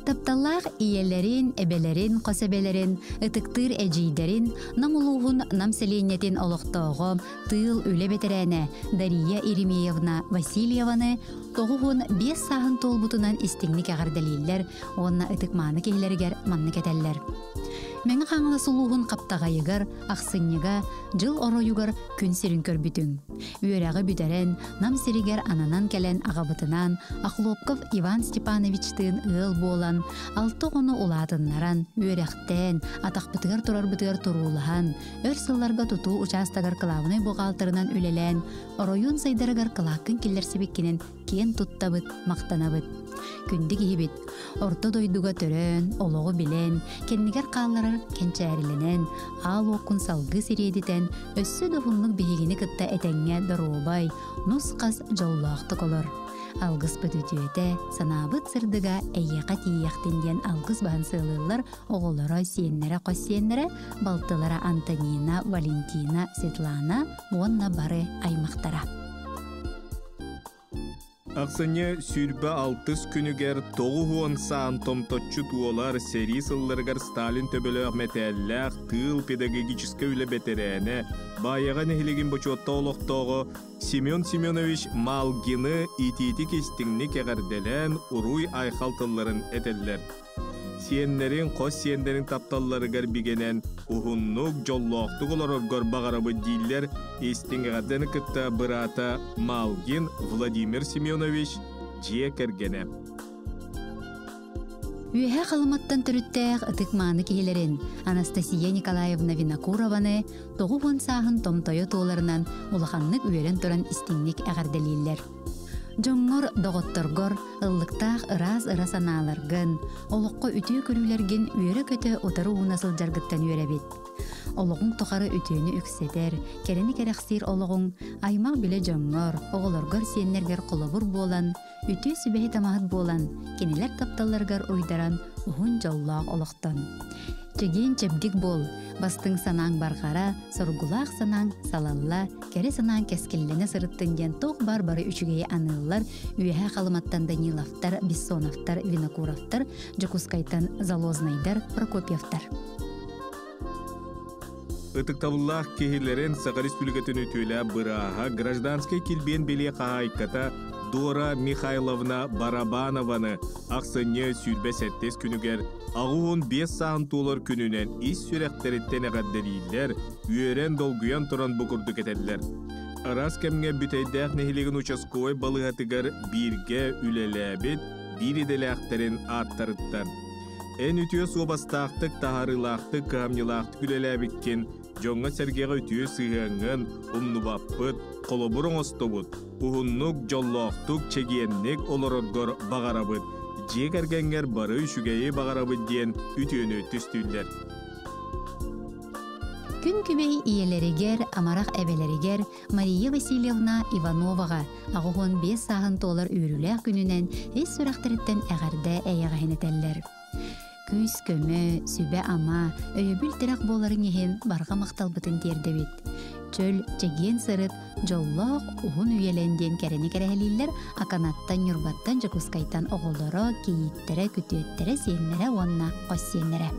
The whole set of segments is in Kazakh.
Тапталлах иелерин, эбелерин, косебелерин, ытыктыр эжийдерин, намулугун намселенетин олохтоого тыл үле бетерәне Дария Иремеевна Васильеваны тоғуғын 5 сағын толбутунан истигник ағардалиллер, онна ытыкманы кейлергер манны кетеллер. Мәңі қаңылы сұлуғын қаптағайығыр, ақсыннеға, жыл оройығыр күн сирін көрбүтін. Үйерағы бүдерен, нам сиригер ананан кәлен ағабытынан, Ақлопков Иван Степановичтың ыл болан, алты ғыны ұлатыннаран, үйеректен, атақбытығыр тұрар-бытығыр тұрулыған, өр сылларға тұту участағыр қылавыны бұғалтырынан үлелен, оройын сайдарығыр қылақын келерсебеккенен кен тұттабыт, мақтанабыт. Күнді кейбет, орта дойдуға төрен, олығы білен, кеннігер қалларыр кенчәріленен, ал оқын салғы сиредетен, өссі дұғынлық бейгені кітті әтәңе дұруыбай, нұс қас жаулақтық олар. Алғыз бұдүтүйеті, санабыт сырдыға әйеқа тияқтенден алғыз бағын сылылар, оғылары сиеннері қосиеннері, балтылары Антонина, Валентина, Светлана, онна бары аймақтара. Ақсыне сүрбі 6 күнігер 9 саан томтотчу туолар сери сылларгар Сталин төбөлі мәтәлләқ тыл педагогическа үлі бетерәне баяға нәхілеген бочотта олықтоғы Семен Семенович Малгины ити-ити кестіңні кәғарделән ұруй айқалтыларын әтеллер. Сиеннерин қос сиендерин тапталларыгар бигенен ухуннук жоллоқтук олороргор бағарабы дейлер истингаден кытта бырата Малгин Владимир Семенович жие кергене. Үйе қалыматтан түріттәғ ытықманы кейлерін Анастасия Николаевна Винокурованы 9 сағын томтойы туоларынан улаханнык үйерен тұран истинник әғарделейлер. Жоңғыр доғытторгор ыллықтақ ырас аналаргын, олыққа үтіе көрілерген үйері көті отары уынасыл жаргыттан үйеребет. Олығың тоқары үтіені үкседер, керені керексир олығың аймақ біле жоңғыр, оғыларгар сиеннергер қолабыр болан, үтіе сүбәхи тамағыт болан, кенелер тапталаргар ойдаран ұғын жаулақ олықтан. Чеген чепдик бол, бастың санаң барғара, соргулақ санаң салалла, кәрі санаң кәскеллене сырыттынген тоқ бар-бары үшігей анылылар, үйәе қалыматтан Даниловтар, Бессоновтар, Винокуровтар, Жокускайтан Залознайдар, Прокопьевтар. Ытыктавыллах кехилерен Саға Республикатын өтөлі бұраға гражданский келбен беле қағайката Дора Михайловна Барабанованы ақсыне сүрбе сәттес күнігер ағуын 5 сағын толар күнінен ис сүрәқтереттен әғаддәрейлер үйерен долгуян тұран бұқырды кетелер. Арас кәмге бүтәйдәқ нәхілеген учасковай балығатығар бірге үлеләбет бір еделәқтерін аттарыттан. Ән үтіе собастақтық, тағарылақтық, қамнылақтық үлеләбеткен жоңға сәргеға үтіе сығаңын, ұмнубаппыт, қолыбырың остобыт, ұғыннық, жоллақтық, чегеннік оларыргор бағарабыт, жек әргәңгер бары үшігейі бағарабыт дейін үтіені түстілдер. Күн күбей иелерігер, амарақ әбелерігер Мария Васильевна Ивановаға ағуғын 5 сағын толар үйріләқ күнінен ес сұрақтырыттен әғарды әйеғайын етәлілер. Күз көмі, сүбә ама, өйебіл тірақ боларын ехен барға мақтал бұтын тердебет. Чөл, чеген сырыт, жоллақ ұғын үйеленден кәрені кәрәлілер аканаттан, юрбаттан, Жокускайтан оғылдары, кейіттері, күтеттері, сенлері, онна қос сенлері.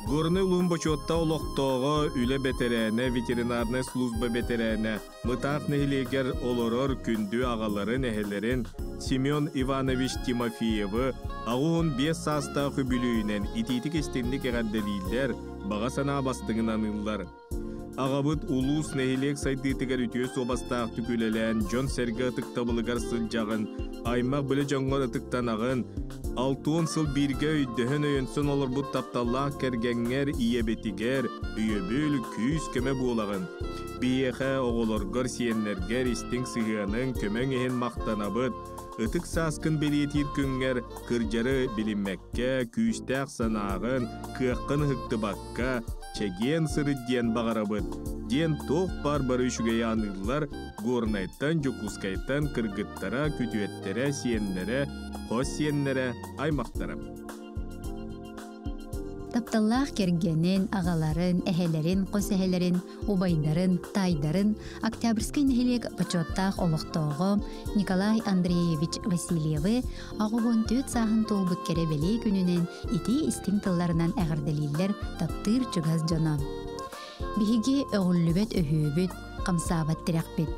Горны лумбочотта олоқтоғы үлі бетерәне, ветеринарны служба бетерәне, мытақ нәхилегер олорор күнді ағалары нәхелерін Семен Иванович Тимофеевы ағуын 5 саста хүбілуінен ититік істемдік әғадделейлер баға сана бастығын анылар. Ағабыт улус нәхилек сайдытығар үтіе собастақ түкілелән Джон Серге ытықтабылығар сылжағын, аймақ білі жоңғар ытықтан ағын, 6 сыл бірге өйдіхін өйінсін олар бұд тапталлақ кәргәңер иебетігер, үйебіл күйіз көмі болағын. Бейеқі оғылырғыр сиенлергер істің сығының көмің ехін мақтанабыд, ытық саскын белетір күнгер кыржары білінмәкке, күйістәқ санағын, кыққын хықтыбаққа, чеген сыры ден бағарабыд. Ден тоқ бар-бары үшіге янылар, горнайттан, жокускайттан, кыргыттара, күтуеттері, сиенлері, қос сиенлері, аймақтары. Тапталлах кергенин, ағаларын, әхелерин, қос әхелерин, убайдарын, тайдарын, Октябрьский нәхелек почоттақ олықтоғы Николай Андреевич Васильевы ағуғын төт сағын толбыт керебелей күнінен ити істің тылларынан әғірделейлер таптыр чүгаз жона. Биһиги öğüllübet öhübüt, qamsabat tirakbit.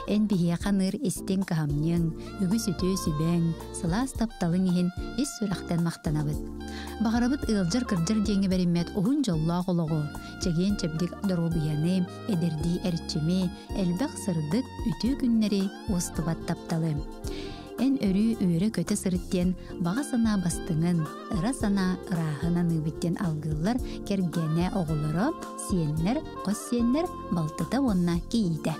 En bihiya qanır istен kahamnyın, ügü sütü sübäň, sılas taptalın ihin is süraqtan maqtanabıt. Bağarabıt ıljar kırjar jеңi berimmet ohun jolla qologu, çegen çepdik dorobiyany, ederdi erçimi, elbaq sırdık ütü günleri ostubat taptalı. En örü üre köte sırıttien bağa sana bastıngın, ıra sana ırahına nıbitten algılar kergene oğulları, siyenler, qos siyenler baltıda onna kiyide.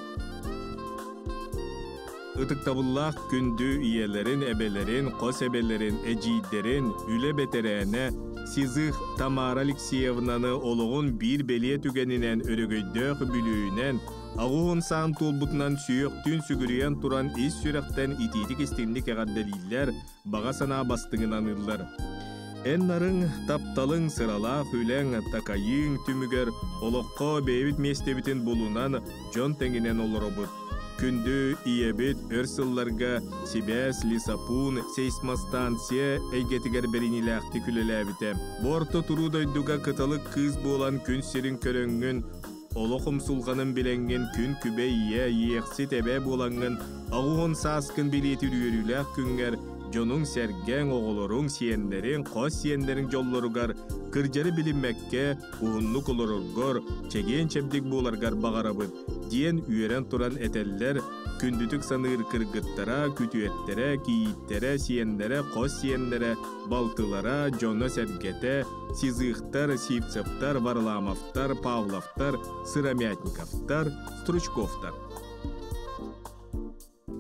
Itıktабыллах күндү иелерин, эбелерин, қос эбелерин, эжидерин, үле бетерәне, Сизых Тамара Алексеевнаны олығын bir беле түгенінен өрігөйдіқ бүлүйінен, ағуын саң толбутынан сүйіқтін сүгіріен туран ес сүріқтен итетік істемдік әғадделейлер баға сана бастыңын анылар. Эн нарың тапталың сыралақ үләң такайың түмігер олыққа бейбіт местебітін болунан жон тәңінен олырыбыд. Күнді иебет өрсылларға Сибәс, Лисапун, сейсмостанция әйгетігер берініләқті күлеләбіті. Борты тұрудайдуға кыталық кыз болан күн серін көріңін, олықым сұлғанын біленген күн күбе еқсі тәбә боланғын, ағуын саскын білеті үйіріләқ күнгер, жонун сәрген оғылырың сиенлерин, қос сиенлерин жолларыгар, кыржары білінмәкке, уғынлық олырыргор, чеген чәбдік боларгар бағарабыд, диен үйерен туран әтәллер, күндүтік саныр кыргыттара, күтуеттері, киитtere, сиенлері, қос сиенлері, балтылара, жоны сәргеті, сизыхтар, сивцевтар, варламовтар, павловтар, сырамятниковтар, стручковтар.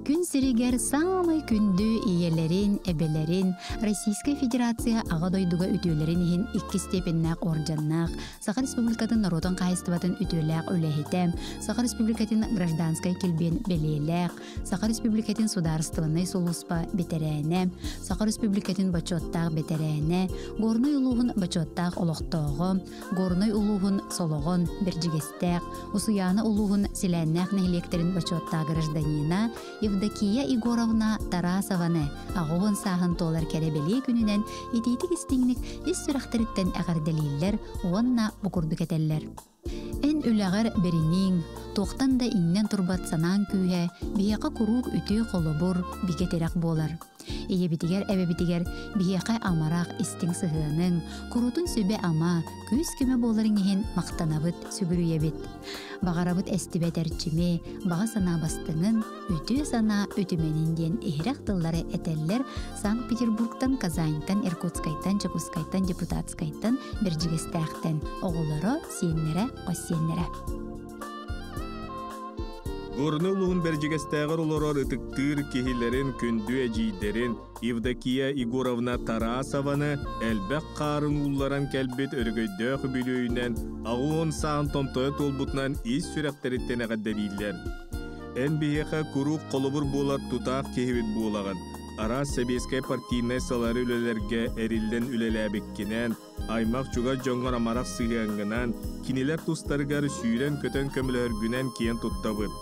Күн сиригер самый күндү иелерин, эбелерин, Российская Федерация аға дойдуға үтөлерин ихин 2 степеннақ оржаннақ, Саха Республикатын народын қайыстыбатын үтөләқ өләхетем, Саха Республикатын гражданскай келбен белеләқ, Саха Республикатын сударыстылыны солуспа бетерәне, Саха Республикатын бачоттақ бетерәне, Горной улуғын бачоттақ олықтоғы, Горной улуғын солоғын біржігестәқ, Усуяны улуғын силәннәқ нәхлектерін бачоттақ гражданина, Евдокия Егоровна Тарасованы ағуын сағын толар кәребеле күнінен етейтік істіңнік ес сүрақтырыттен әғарделейлер, оғанна бұқырды кәтеллер. Ән үләғар берінің, тоқтан да иннен тұрбат санан күйе, бияқа құруқ үті қолы бұр, бекетерек болар. Иебитигер эбебитигер бияқай амарақ истиң сыһыының, құрутын сөбе ама, күз көмө боларын ехен мақтанабыт сүгүрүйебит. Бағарабыт әстібет әрчіме, баға сана бастыңын, үтü сана үтіменін ден ehiraq тыллары әтәллер Санкт-Петербургтан, Казаньтан, Иркутскайтан, Чекускайтан, Депутатскайтан, Берджигестәқтен, оғылары, сиенлері, қосиенлері. Горны улуғын бәржігістәғыр оларар ытықтыр кехилерін күнді әжейдерін Евдокия Егоровна Тарасованы әлбәк қарын ұлларан кәлбет өргөйдөк бүлөйінен ағуын сағын томтойы толбутынан ес сүрәқтереттен әғаддәрилер. Ән бейеқа күруқ қолыбыр болар тұтақ кехевет болағын. Ара Сәбескай партийный салары үлелерге әрілден үлеләбеккенен, аймақ чуға жоңғар амарақ сығаңғынан, кинелер тұстарғар сүйрен көтен көмілергінен кейін тұттабыд.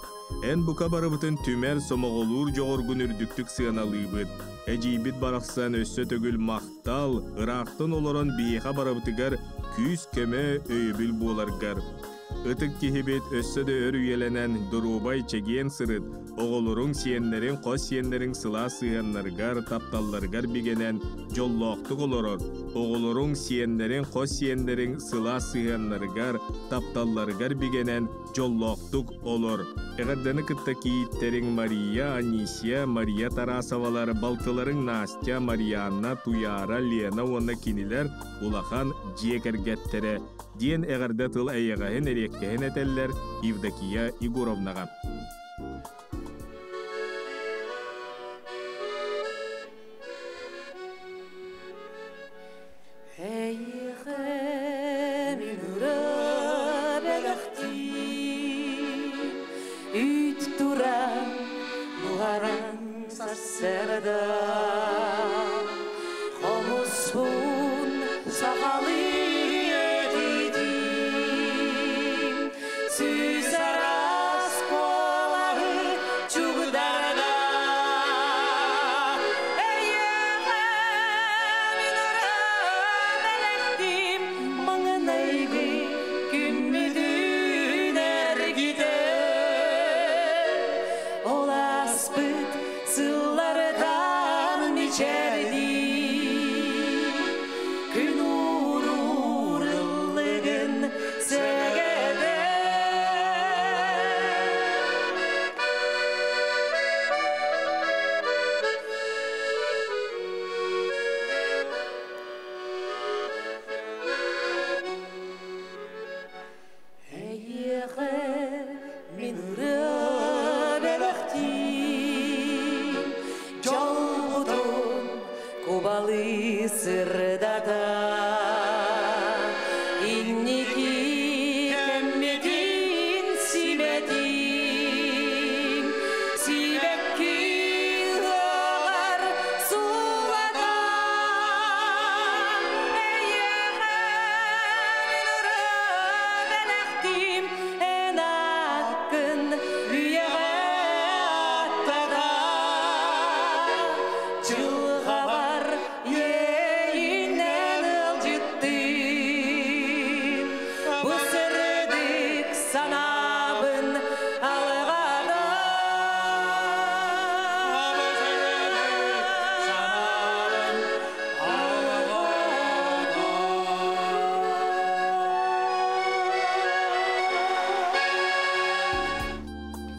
Ән бұқа барыбытын түмәр сомағолур жоғырғын үрдіктік сығаналыбыд. Әжейбіт барақсан өссі төгіл мақтал, ырақтын оларан бейеқа барыбытыгар күз кеме өйбіл боларғар. Ытык кехебет өссөдө өрү еленен дурубай чеген сырыт, оголорун сиеннерин қос сиеннерин сыла сыяннаргар тапталларгар бигенен жоллоқтук олорор. Оголорун сиеннерин қос сиеннерин сыла сыяннаргар тапталларгар бигенен жоллоқтук олор. Эгарданы кытта кииттерин Мария, Анисия, Мария Тарасовалар, балтыларын Настя, Марианна, Туяра, Лена, онна кинилер улахан жекергеттере. Диен әғарда тыл әйеғайын әреккәйін әтәлләр Евдокия Егоровнаға.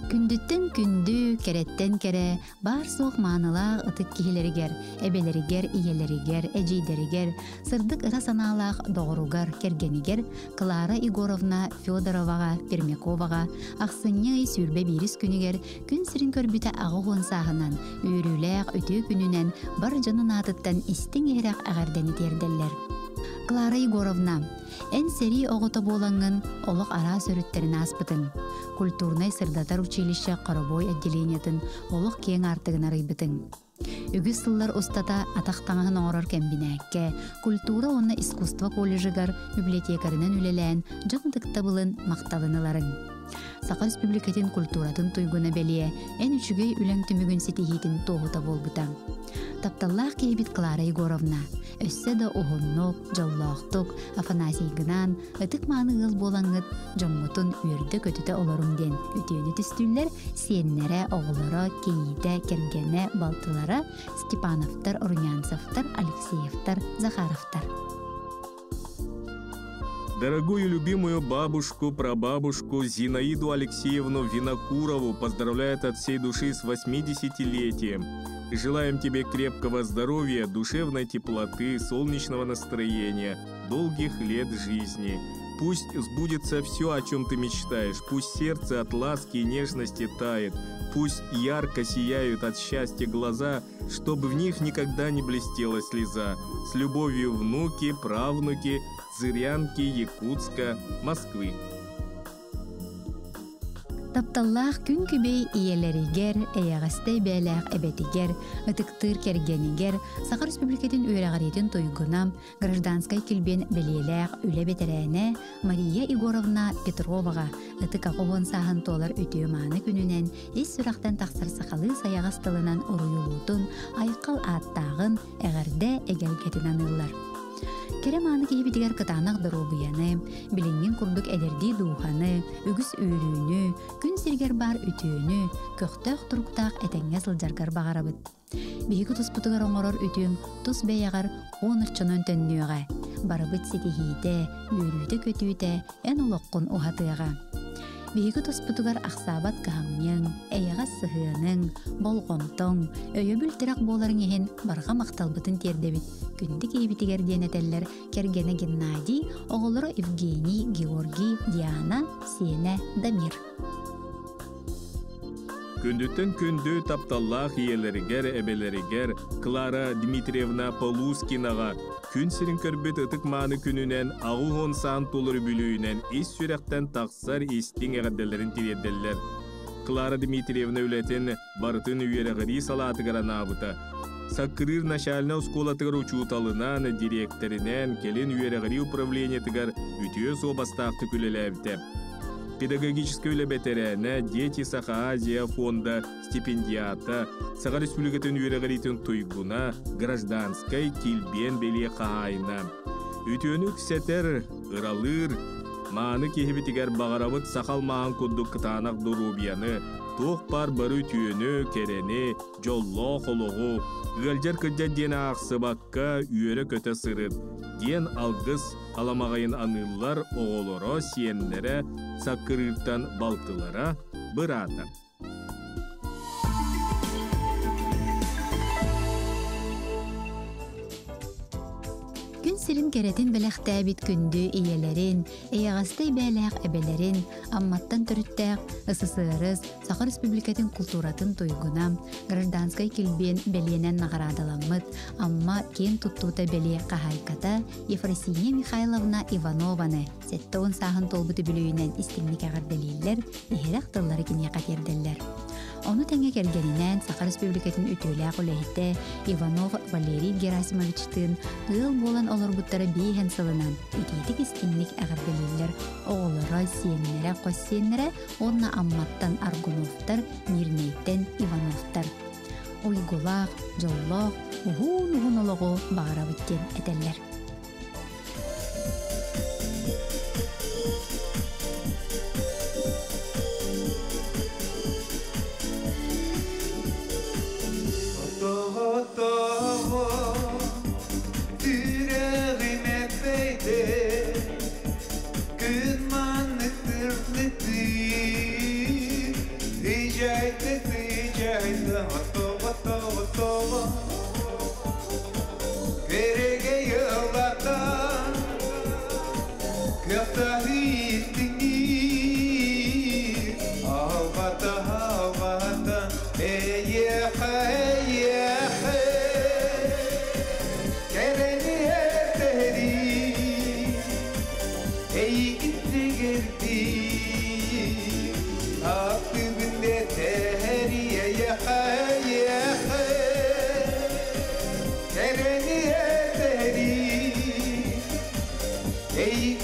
Күндүттен күндү, кереттен кере, бар соқ маанылақ ытык кихилеригер, эбелеригер, иелеригер, эжейдеригер, сырдык ыра санаалақ доғыругар, кергенигер, Клара Егоровна Федороваға, Пермяковаға, ақсынне сүрбе бирис күнігер, күн сирин көрбіті ағуғын сағынан, үйріләқ өтө күнінен бар жанын атыттан истің ерақ ағардені терделлер. Клара Егоровна, эн сери оғыты болаңын олық ара сөріттерін аспытын. Культурный сырдатар училище Қарабой отделениятын олық кең артығын арайбытын. Үгіз сыллар ұстата атақтаңын оңырар кәмбінәкке, культура онна искусство коллежігар библиотекарынан үлелән жон тықта бұлын мақталыныларын. Саха Республикатын культуратын туйгуна белие эн үчүгөй үлөң түмүгүн сетихитин тоғута болбута. Тапталлах кейбит Клара Егоровна. Өссө да оһоннок, жоллоохтук, Афанасий гынан, ытык мааны ыл болаңыт, жоңмутун үрдө көтүтө олорум ден. Үтүүнү түстүллер сиеннере, оголоро, кейите, кергене, балтылара, Степановтар, Румянцевтар, Алексеевтар, Захаровтар. Дорогую любимую бабушку, прабабушку Зинаиду Алексеевну Винокурову поздравляет от всей души с 80-летием. Желаем тебе крепкого здоровья, душевной теплоты, солнечного настроения, долгих лет жизни. Пусть сбудется все, о чем ты мечтаешь. Пусть сердце от ласки и нежности тает. Пусть ярко сияют от счастья глаза, чтобы в них никогда не блестела слеза. С любовью внуки, правнуки, Зырянки, Якутска, Москвы. Тапталлах күн күбей иелеригер, эягастай бәләк эбетигер, ытыктыр кергенигер, Саха Республикатын үйрәгәритен тойгунам, гражданскай килбен белеләк үле бетерәне Мария Егоровна Петровага ытык агобон саһын толар үтүе маны күнүнен ис сурактан тахсыр сахалы саягас тылынан уруюлутун айкыл аттагын эгерде эгелгетин аныллар. Кереманы кейбитигер кытанак дорубуяны, билинген курдук эдерди дууханы, үгүс үйрүүнү, күн сиргер бар үтүүнү, көктөк туруктак этеңге сылжаргар багарабыт. Биһиги туспутугар оңорор үтүүң тус бэйягар оонырчонон төннүөҕэ, барабыт ситихиите, үйрүүтэ көтүүтэ, эн улоккун ухатыага. Биһиги туспутугар ахсабат каһамньың, эйягас сыһыаның, болгомтоң, өйө бүлтүрак буоларың иһин барга макталбытын тиэрдебит. Күндү кейбитигер диэнетеллер Кергене Геннадий, оголоро Евгений, Георгий, Диана, Сеня, Дамир. Күндүттен күндү тапталлах иелеригер, эбелеригер Клара Дмитриевна Полускинага күн сирин көрбөт ытык мааны күнүнен агуон сан толыр бүлүүнен ис сүректен таксар истиң эгерделерин тиредделлер. Клара Дмитриевна үлетин бартын үйерегери салатыгара набыта. Саккырыр начальна сколатыгар учуталынан директоринен келин үйерегери управлениятыгар үтүө собастаакты күлелебите. Педагогическое лебетерене Дети Саха Азия фонда стипендиата Саха Республикатын үйерегеритин туйгуна гражданскай килбен беле каайна. Үтөнүк сетер ыралыр мааны кехибитигер багарабыт сахал маан куддук кытанак дурубияны тоқ бар бары түйөнү керени жолло хологу гылжар кыджа дена аксыбакка үйөрө көтө сырыт ден алгыс аламагайын аныллар оголоро сиеннере саккырыртан балтылара бырата. Сирин керетин белэхтээбит күндү иелерин, эягастай бээлээх эбелерин, амматтан төрүттээк, ысысырыз, Саха Республикатын культуратын туйгунам, гражданскай килбен белиенен нагарадаламмыт, амма кен туттуута белие кахайката Ефросинья Михайловна Иванованы, сеттоон саахын толбуту билүүнен истимник агарделииллер, ихерек тыллары кине катерделлер. Onu tenge kergeninen Саха Республикатын ütüylääq үлэхите Иванов Валерий Герасимовичтын ыл болан олорбуттары бейхен сылынан ütиитик истимник әгәрделилер оғылыра сиеннере қоссиеннере онна амматтан Аргуновтар, Мирнейттен Ивановтар. Ойгулақ, жоллақ, уғун олығы бағара бүттен әтеллер. Hey,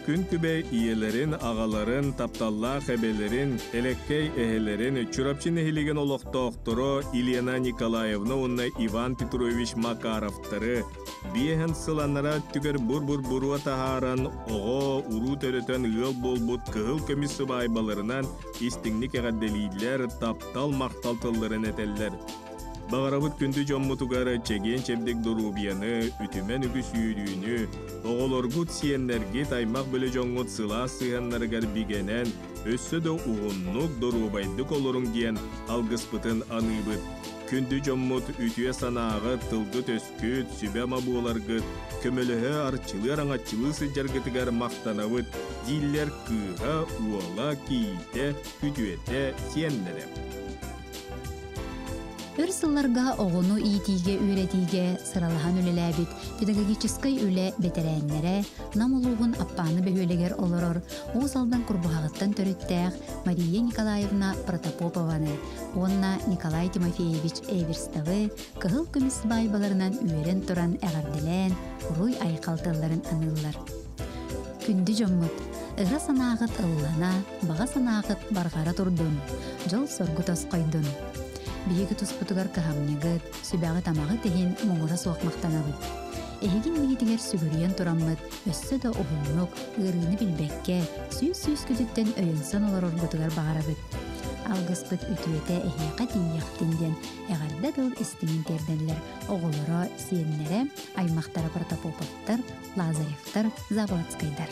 Күн күбе iyelerin, ağaların, taptalla hebelerin, elekkey ehelerin, çurapçı nehiligen oloktoqtoro Ilyana Nikolaevna onunla Ivan Petrovich Makarovtары, biyehen sılanlara tüker buruva taharan, oğo, uru törötön ığıl bolbut kıhıl kömüsü baybalarından istinglik eğaddeliydiler, taptal maqtaltılların eteller. Bağırabıt kündü jommutugar çegen çebdek dorubiyanı, ütümen ügü sүйdüğünü, oğolorgut siyenlerge taymak böle jongot sıla sığanlarıgar bigenen, össö de uğunnuk dorubaydık olorun diyen algıspıtın anıbıt. Kündü jommut ütüye sanağı tılgıt ösküt, sübema buolargıt, kömölöhö arçılı arangatçılı sıcargıtıgar maqtanabıt, diller kıha, uola, kiyite, kütüete, siyenlere. Ырсылларга оҕуну иитиге үретиге сыралахан үлелээбит педагогической үле бетерээннэре намулуугун аппааны бөһүөлэгер олорор уусалдан курбухагыттан төрүттээх Мария Николаевна Протопопованы, онна Николай Тимофеевич Эверставы кыһыл күмүс байбаларынан үөрен туран эҕардилээн уруй айкалтылларын аныллар. Күндү жоммут ыра санаагыт ыллана, бага санаагыт баргара турдун, жол соргут оскойдун. Биеги туспутугар каһамнягыт, сүбәгы тамагы тиһин моңора суакмактанабыт. Эхигин мигитигер сүгүрүйен тураммыт, өссө да оһуннук, ырыыны билбекке, сүүс күдүттен өйөнсөн олороргутугар багарабыт. Алгыспыт ütüete эхиэка тиийяхтинден, эҕарда дыл истиңин терденлер, оҕолоро, сиеннере, аймактара Протопоповтар, Лазаревтар, Заводскайдар.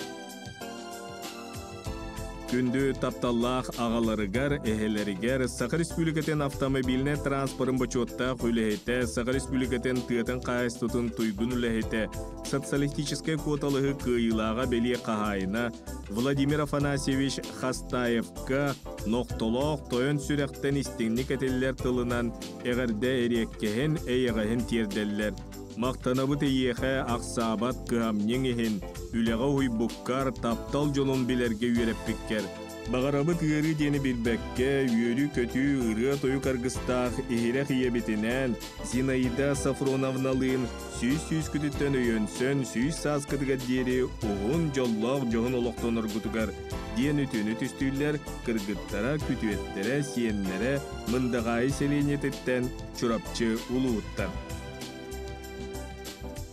Күндү тапталлах ağalarıgar, ehelerigar, Сахар Республикатын автомобильне транспорын бочотта хүлэхете, Сахар Республикатын тыатын қайыстытын туйгун үлэхете, социалистической квоталығы кыйылаға белие қағайына, Владимир Афанасьевич Хастаевка ноқтолоқ тойын сүректен истинник этеллер тылынан эғерде эреккехен эйеғахен терделлер. Мақтанабыт эйеқе ақсабат кыхамнен ехен, үлеға уйбуккар таптал жолын билерге үйереппіккер. Бағарабыт ыры дені билбәкке, үйелі көтü ыры тойу каргыстақ ихирек иебетінен Зинаида Сафроновналын сүйс күтіттен өйөнсön сүйс саз кыдыға дері оғын жоллақ жоғын олықтон ұргутугар ден үтіні түстүйлер кыргыттара күтүеттері сиеннері мындағай селенететтен чурапчы улуыттан.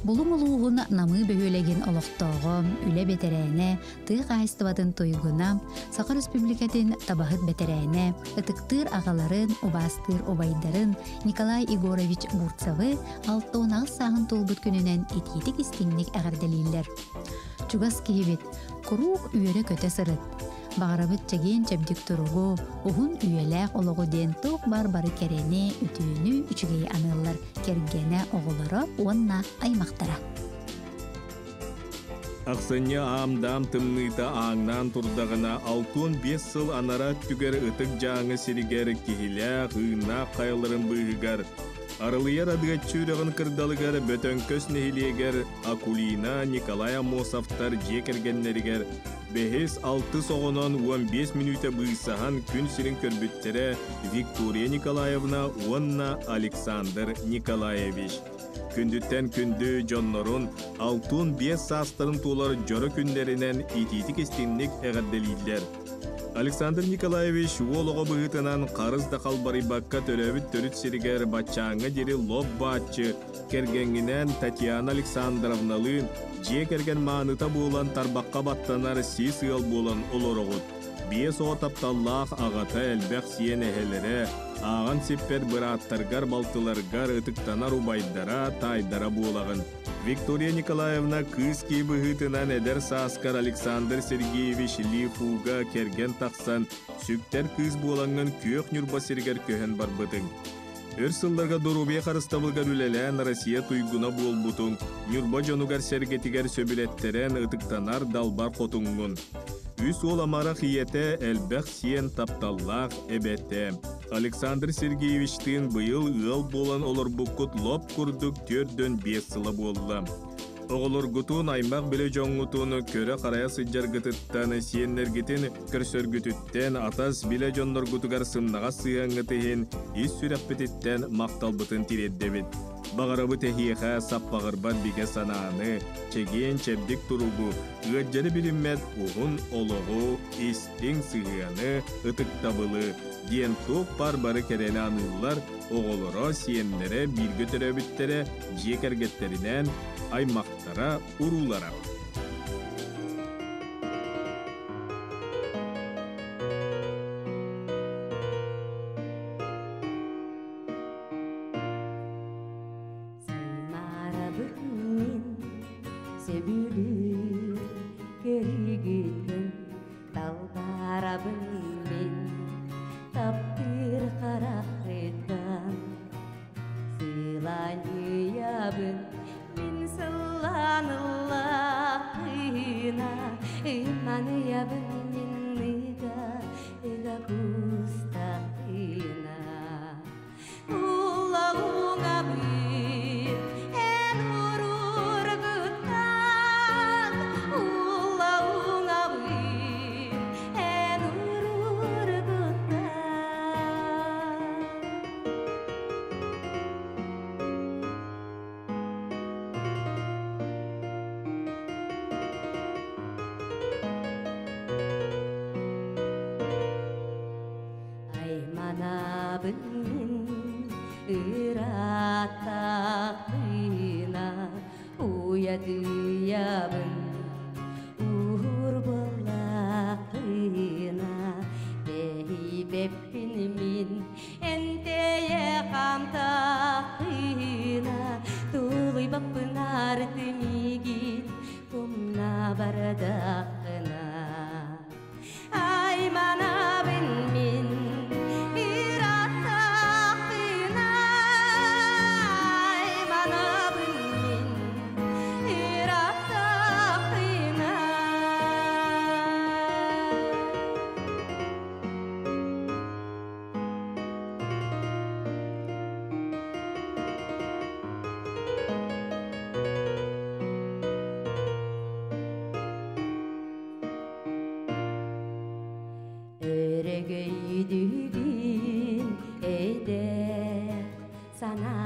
Булум улуғын намы бөхөлеген олықтоғым, үлі бетерәне, тыйық айстыватын тойгуна, Сақыр Республикатын табахыт бетерәне, ытықтыр ағаларын, обастыр обайдарын Николай Егорович Бурцавы 6-10 сағын толбыт күнінен ететік істеңнік әғірделейлер. Чугас кейбет, құруқ үйері көте сырыт. Бағарабыт чеген чәбдік тұруғу, ұғын үйеләқ олығы ден тоқ бар-бары кәрені, үтіні үчігей анылар, кергені оғылары онна аймақтара. Ақсыны амдам тымныйта аңнан тұрдағына 6-5 сыл анара түгер ұтық жаңы серігер кехілі ғына қайларын бұйығар. Арылыяр адыгатчүрігін кырдалыгар бөтөн көс нехилиегер Акулина Николай Амосовтар жекергеннерігер 5-6 соғынан 15 минута бұйсахан күн сирин көрбүттері Виктория Николаевна Онна Александр Николаевич. Күндүттен күнді жоннорун 6-5 састарын толар жоры күндерінен ититик истинник әғадделейлер. Александр Николаевич олығы бұғытынан қарыз да қалбары баққа төлөбіт төріт сирігер бачаңы дері лоб бачы кергенінен Татьяна Александровналын же керген маңыта болан тарбаққа баттанар сис ыл болан олорығыт. Бес оғы тапталлақ ағата әлбәқ сиен әхелері, аған сеппер біраттаргар балтыларгар ұтықтанар убайдара тайдара болағын. Виктория Николаевна кыз кейбіғытынан әдір саскар Александр Сергеевич Лифуға керген тақсан сүктер кыз болаңын көк нүрба сергер көхен бар бұтың. Өрсылларға дұрубе қарыстабылғар үлелән Россия туйгуна бол бұтың, нүрба жонугар сергетігер сөбілеттерен ұтықтанар далбар қотыңғын. Үс ол амара қиеті әлбәқ сиен тапталлақ әбәтті. Александр Сергеевичтің бұйыл ұл болан олар бұқыт лоп күрдік 4-5 сылы болды. Оғылыр ғытын аймақ біле жоңғытыны көрі қарая сыджар ғытыттаны сиенлергетін көрсөргүтіттен атас біле жонлар ғытығар сымнаға сыяңғытыхен ес сүрәппетіттен мақтал бұтын тиреддебет. Бағарабы тәхиеға саппағырбат биге сананы, чеген чәбдік тұруғы, ғаджары біліммәт ұғын олығы, істің сығыяны, ұтықтабылы, ден тоқ бар-бары кәрені анылар, оғылыра сиенлері білгі түрәбіттері жекергеттерінен аймақтара ұрулара.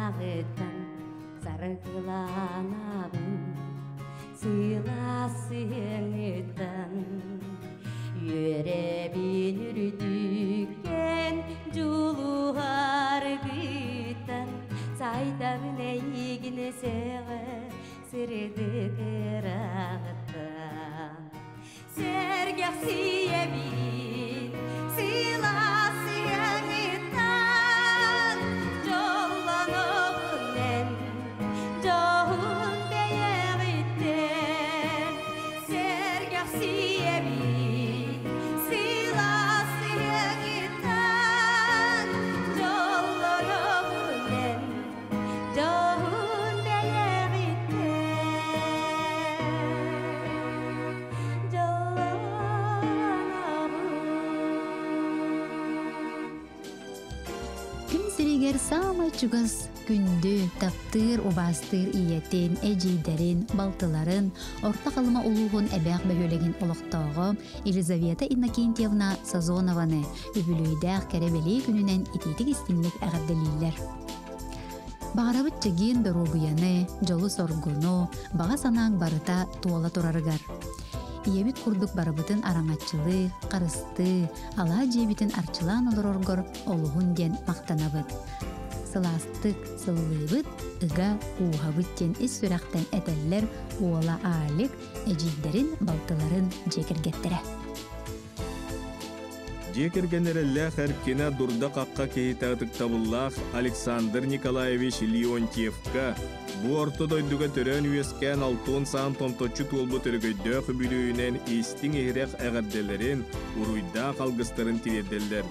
Сағыттан сарғыланабын, сыйласыңыттан үйребін үрдіккен жулуғар күттан сайтабын әйгіне сәғы сырды қырағыттан сәргәқ сиебін сыйласыңыттан жолланығын жоғын бәйәғіттен сәргәқ сиебін сыйласыңыттан жолланығын жоғын Күн сиригер самай чугас күндү таптыр убастыр иетин, эжидерин, балтыларын, орта калыма улугун эбэк бөхөлегин олоқтоого Елизавета Иннокентьевна Сазонованы үбүлүйдäк керебели күнүнен ититик истиңник әгәрделилер. Бағарабыт чегин дорогуяны, жолу соргуну, баға санаң барыта туола турарыгар. Иебит курдук барабытын араңатчылы, қарысты, ала жебитин арчылан олороргор олуғын ден мақтанабыт. Сыластык, сыллыбыт, ыга уғабыт ден ис сүрақтан әтәллер уола аалик эжиддерин балтыларын жекергеттері. Жекергенерелле әркена дурда қаққа кейтағдық табыллақ Александр Николаевич Леонтьевка бу ортодойдуга төрөн үйескен алтын саан томточу толбу төргөйдө хүбүлүүнен истиң ehрек әгәрделерин уруйда қалгыстарын тиредделдер.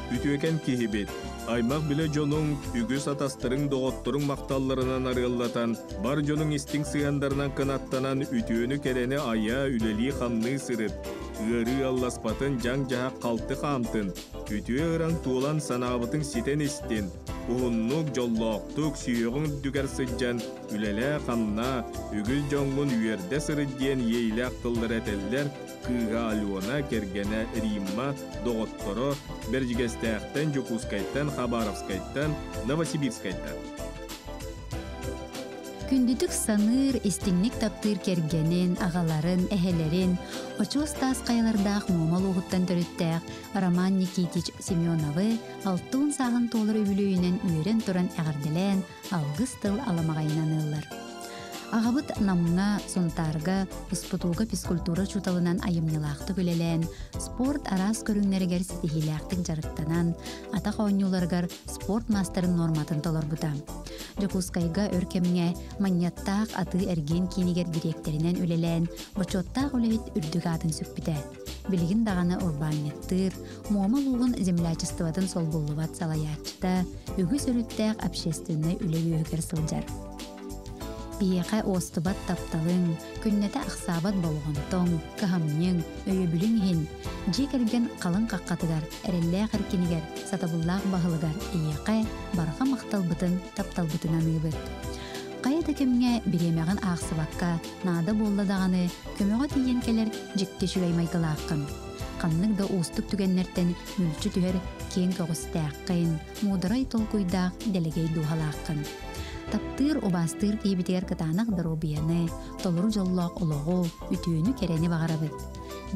Үтүөкен кихибет, аймақ биле жонуң үгүс атастырың доғотторың мақталларынан арыыллатан, бар жонуң истиң сыяндарынан кынаттанан үтүөнү керени ая үлели хамны сырыт. Үөрі алласпатын жаң жаға қалты қамтын, үтіе ұран туылан санабытың ситен істен, ұғыннық жоллоқтық сүйеғің дүгер сыджан, үлелі қамна, үгіл жоңғын үйерде сырыдден ейлі ақтылдар әтелдер, кыға алуына кергені Римма, Доғотторо, Бержигестәқтен, Жукускайттан, Хабаровскайттан, Новосибирскайттан. Күндүтүк саныр, истинник таптыр кергенин, ағаларын, әхелерин, очуос тас қайылардақ муамал уғыттан төріттәқ Роман Никитич Семеновы алтын сағын толыр өбілүйінен үйрен тұран әғірделен алғыз тыл аламағайынан ыллар. Ағабыт намна, сонтарга, ұспытуға физкультура чуталынан айымнылақты көлелен, спорт арас көріңнергер сетихиляқтық жарықтанан, атақ ойнуларгар спорт мастарын норматын толар бұта. Жокускайга өркемге маньяттақ аты әрген кейнігер директоринен өлелен, бочоттақ өлевет үрдіг атын сүкпіті. Білігін дағаны урбанеттір, муамал уғын землячестватын сол болуvat салаячта, үгі сөріттәқ общественный үлегі өгер сылжар. Бияқа остыбат тапталың, күннеті ақсабат болғантон, кахамнен, өйөбілің хин, жекерген қалың қаққатыгар, әреллә қыркенігер, сатабыллақ бағылыгар, ияқа барға мақталбытын, тапталбытынан ұйбыт. Қайыда кемге биремеген ақсыбаққа, нада болладағаны, көмеға тиен келер жекте шүгаймайтылаққын. Қанның да остық түгеннерттен мүлчі түгер кен көғістәққын, мудырай толкуйдақ делегей дуғалаққын. Таптыр обастыр кейбітер кытанақ дробияны, толыру жоллақ олығы, үтіөні керені бағарабыт.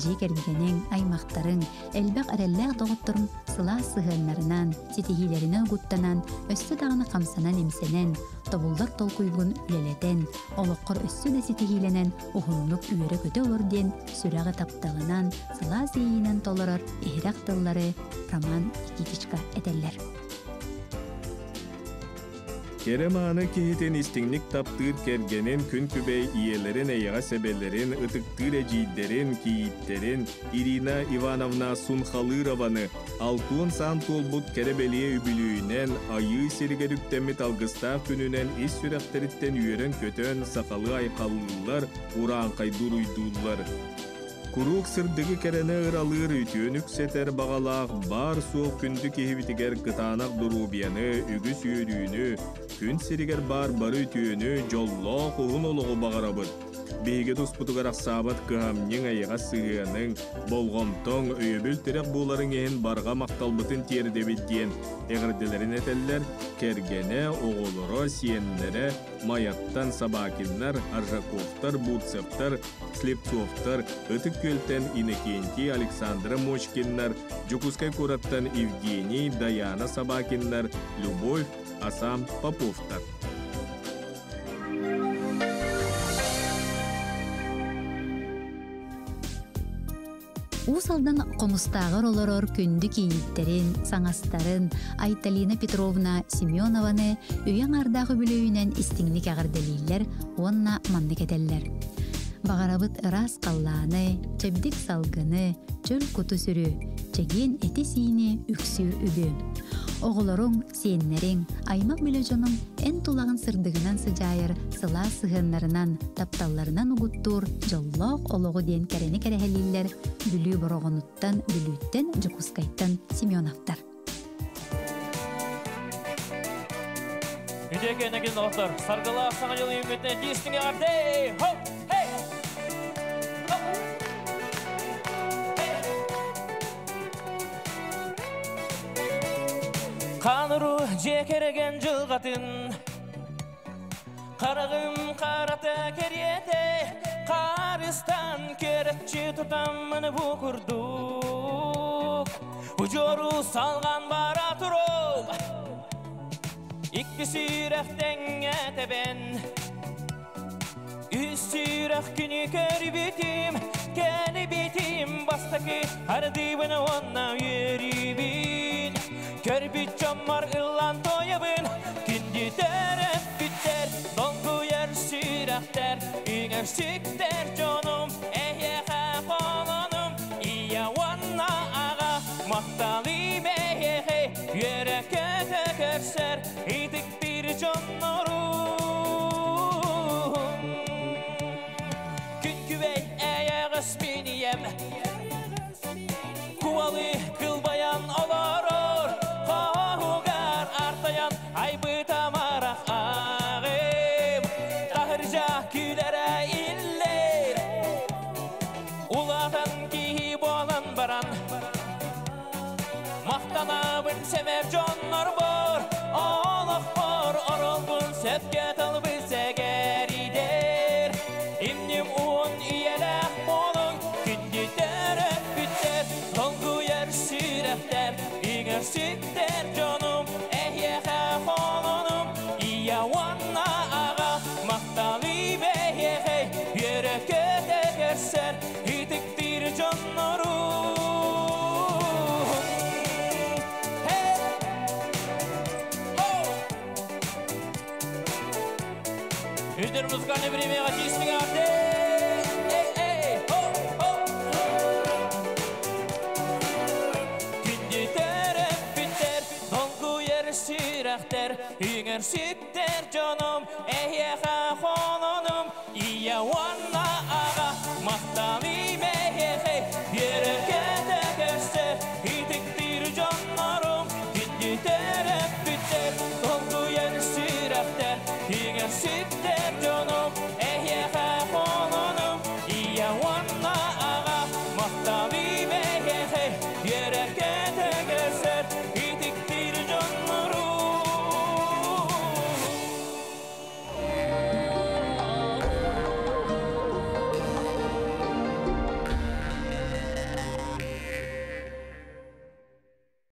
Жекергенің, аймақтарын, әлбәқ әрелләқ доғыттырын сыла сығынларынан, сетихилерінің ғуттанан, өссі дағыны қамсанан емсенен, тобылдар толкуйғын үлелетен, олыққыр өссі да сетихиленен, ұғынлық үйері көті олырден, сүрәғі тапталынан, сыла зейінен толырыр, ehрақ тыллары Роман Никитичка әтеллер. Кереманы кейтен истиңник таптыр кергенен күн күбей иелерин эйға себелерин, ытыктыр эжиддерин, кейиттерин, Ирина Ивановна Сунхалырованы алтын сан толбут керебелие үбілүүнен, айы сиригерүктемит алгыста күнүнен ис сүрәқтеріттен үйерен көтөн сақалы айқалылар, уран қайдур уйдулар. Курук сырдығы керені ыралыр үтіөнік сетер бағалақ бар суық күнді кехібітігер кытанақ дұрубияны, үгіс үйрүйіні, күн сиригер бар бары үтіөні жоллоқ ұғын олығы бағарабыд. Бейге туспутугарак сабат кыһамньың айыга сыгыаның болгомтоң өйөбүл терек буоларын эһин барга макталбытын тиердебит диэн эгерделерин этеллер кергене оголоро сиеннере маяттан собакиннар, аржаковтар, бурцевтар, слепцовтар, ытык көлтен Иннокентий, Александра Мочкиннар, Жукускай кураттан Евгений, Даяна Собакиннар, Любовь, Асам Поповтар. Усалдан комустагар олорор күндү кийиттерин, саңастарын Айталина Петровна Семенованы үйәң ардагы бүлөйүнен истиңник агырделийлер, онна манны кетеллер. Багарабыт ырас калланы, чебдик салгыны, чөл куту сүрү, чеген эти сийни үксүр үбү. Оголорун, сиеннерин, аймак мүлөжөнүн эн тулагын сырдыгынан сыжайыр, сыла сыгыннарынан, тапталларынан угуттур, жоллоқ ологу ден керени керехелилер, бүлүү борогонуттан, бүлүүттен, Жукускайттан Семеновтар. Үдекенеген оқтар, саргала саңа жыл үйметтен дестіңе арды! Хоп! Хей! Қаныру жекереген жылғатын Қарағым қарата керете Қарыстан керетчі тұтамын бұқырдық Ұжору салған бара тұрып Икки сүйрәқтен әтебен Үз сүйрәқ күні көрі бітім Кәні бітім бастақы Ардыбын онна ері бін Körbit çammar ıllan toyabın Kindi terep biter Dongu yer sürekter İnger sikter canım Ehyehe konanım İya vanna ağa Mahtalı behehe Yere köte kerser İdik bir canlarım Gün küvey eye gısminiyem Kuvalı kıl bayan olar Ay bıtamarak ağım Kahırca külere iller Ulatan ki boğalan baran Mahtanabın semer canlar var Allah var oralbın sepke talbıse gerider İmnim uğun iyelek bolun Kündü terep bütter Dolgu yer sürefter İger sütter canım Konanım iya vanna ağa Mahtalı behehe Yere köte kerser Hitiktir canlarım Hey! Oh! Üdür muzkanı bir emeğe çizsin artık Sürekter, ünger sütter canım Ehyehe konanım İya vanna ağa Mahtalı behehe Yere kete kerser Hitiktir canlarım Hindi terep bütter Dolgu yer sürekter Ünger sütter